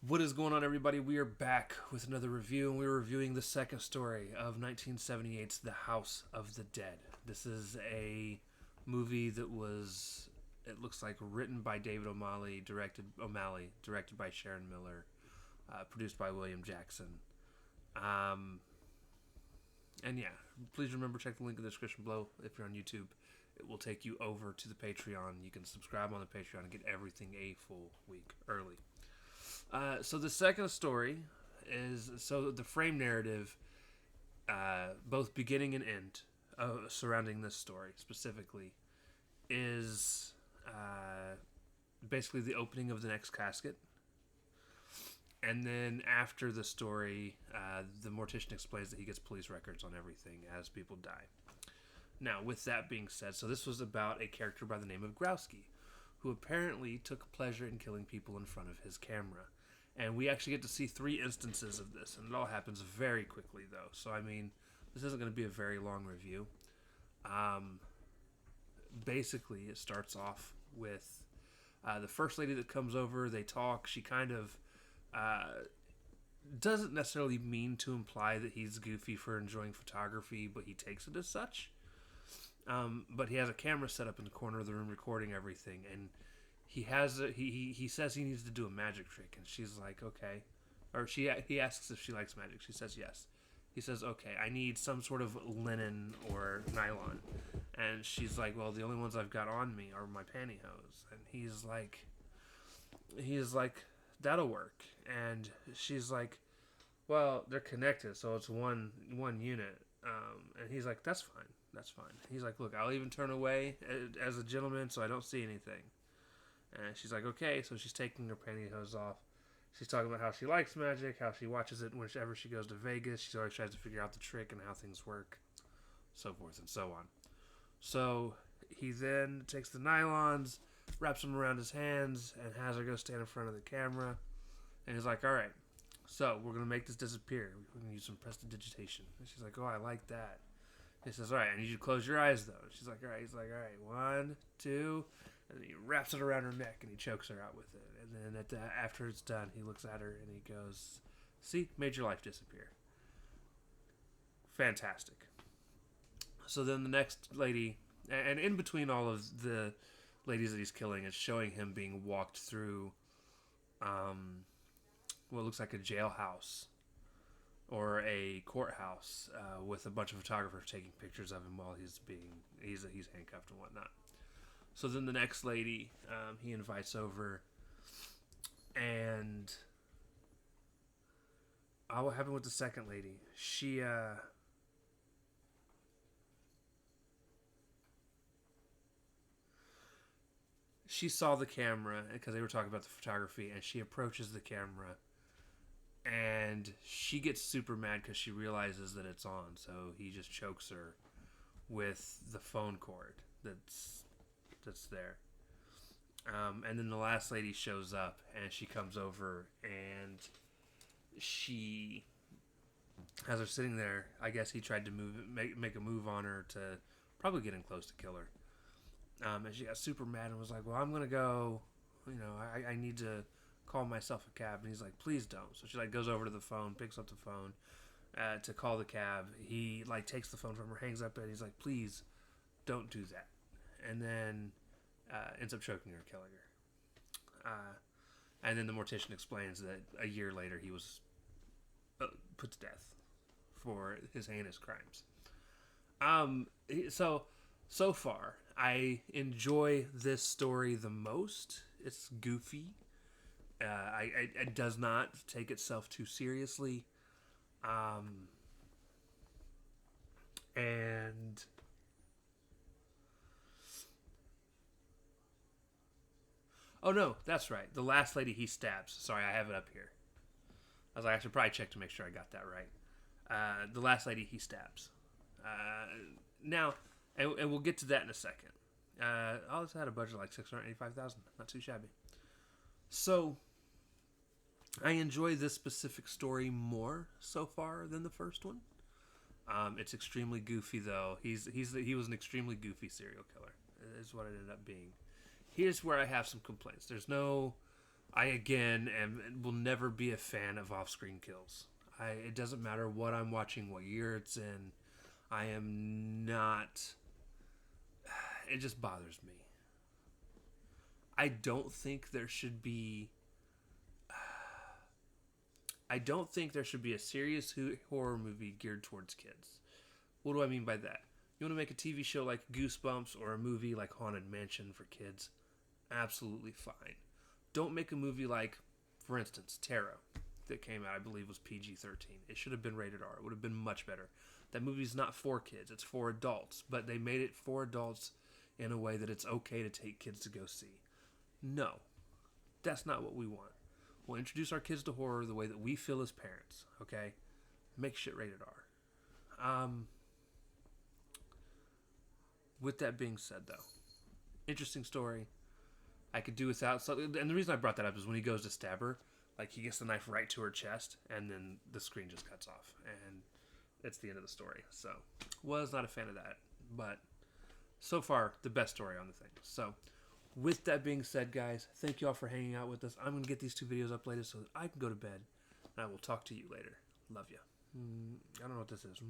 What is going on, everybody? We are back with another review, and we're reviewing the second story of 1978's The House of the Dead. This is a movie that was, it looks like, written by David directed by Sharon Miller, produced by William Jackson. Um, and yeah, please remember, check the link in the description below if you're on YouTube. It will take you over to the Patreon. You can subscribe on the Patreon and get everything a full week early. So the second story is the frame narrative, both beginning and end, surrounding this story specifically, is basically the opening of the next casket, and then after the story, the mortician explains that he gets police records on everything as people die. Now, with that being said, so this was about a character by the name of Growski, who apparently took pleasure in killing people in front of his camera. And we actually get to see 3 instances of this, and it all happens very quickly, though. So, I mean, this isn't going to be a very long review. Basically, it starts off with the first lady that comes over. They talk. She kind of doesn't necessarily mean to imply that he's goofy for enjoying photography, but he takes it as such. But he has a camera set up in the corner of the room recording everything, and he says he needs to do a magic trick, and she's like, okay. Or he asks if she likes magic. She says yes. He says, okay, I need some sort of linen or nylon. And she's like, well, the only ones I've got on me are my pantyhose. And he's like, that'll work. And she's like, well, they're connected, so it's one unit. And he's like, that's fine. That's fine. He's like, look, I'll even turn away as a gentleman so I don't see anything. And she's like, okay. So she's taking her pantyhose off. She's talking about how she likes magic, how she watches it whenever she goes to Vegas. She always tries to figure out the trick and how things work, so forth and so on. So he then takes the nylons, wraps them around his hands, and has her go stand in front of the camera. And he's like, all right, so we're going to make this disappear. We're going to use some prestidigitation. And she's like, oh, I like that. He says, all right, I need you to close your eyes, though. She's like, all right. He's like, all right, 1, 2. And then he wraps it around her neck, and he chokes her out with it. And then after it's done, he looks at her, and he goes, see, made your life disappear. Fantastic. So then the next lady, and in between all of the ladies that he's killing, is showing him being walked through what looks like a jailhouse or a courthouse with a bunch of photographers taking pictures of him while he's handcuffed and whatnot. So then the next lady he invites over, and what happened with the second lady? She saw the camera because they were talking about the photography, and she approaches the camera, and she gets super mad because she realizes that it's on. So he just chokes her with the phone cord that's there. And then the last lady shows up, and she comes over, and she has her sitting there. I guess he tried to make a move on her to probably get in close to kill her. And she got super mad and was like, well, I'm going to go, I need to call myself a cab. And he's like, please don't. So she goes over to the phone, picks up the phone to call the cab. He takes the phone from her, hangs up it. He's like, please don't do that. And then ends up choking her, killing her. And then the mortician explains that a year later he was put to death for his heinous crimes. So far, I enjoy this story the most. It's goofy. It does not take itself too seriously. And oh no, that's right. The last lady he stabs. Sorry, I have it up here. I was like, I should probably check to make sure I got that right. The last lady he stabs. Now, and we'll get to that in a second. This had a budget of $685,000. Not too shabby. So, I enjoy this specific story more so far than the first one. It's extremely goofy, though. He was an extremely goofy serial killer. Is what it ended up being. Here's where I have some complaints. There's no I again will never be a fan of off-screen kills. It doesn't matter what I'm watching, what year it's in. I am not. It just bothers me. I don't think there should be. I don't think there should be a serious horror movie geared towards kids. What do I mean by that? You want to make a TV show like Goosebumps or a movie like Haunted Mansion for kids? Absolutely fine. Don't make a movie like, for instance, Tarot, that came out, I believe, was PG-13. It should have been rated R. It would have been much better. That movie's not for kids. It's for adults. But they made it for adults in a way that it's okay to take kids to go see. No. That's not what we want. We'll introduce our kids to horror the way that we feel as parents. Okay? Make shit rated R. With that being said, though, interesting story. I could do without. And the reason I brought that up is when he goes to stab her, like he gets the knife right to her chest, and then the screen just cuts off, and it's the end of the story. So, was not a fan of that, but so far the best story on the thing. So, with that being said, guys, thank you all for hanging out with us. I'm gonna get these 2 videos up later so that I can go to bed, and I will talk to you later. Love you. I don't know what this is.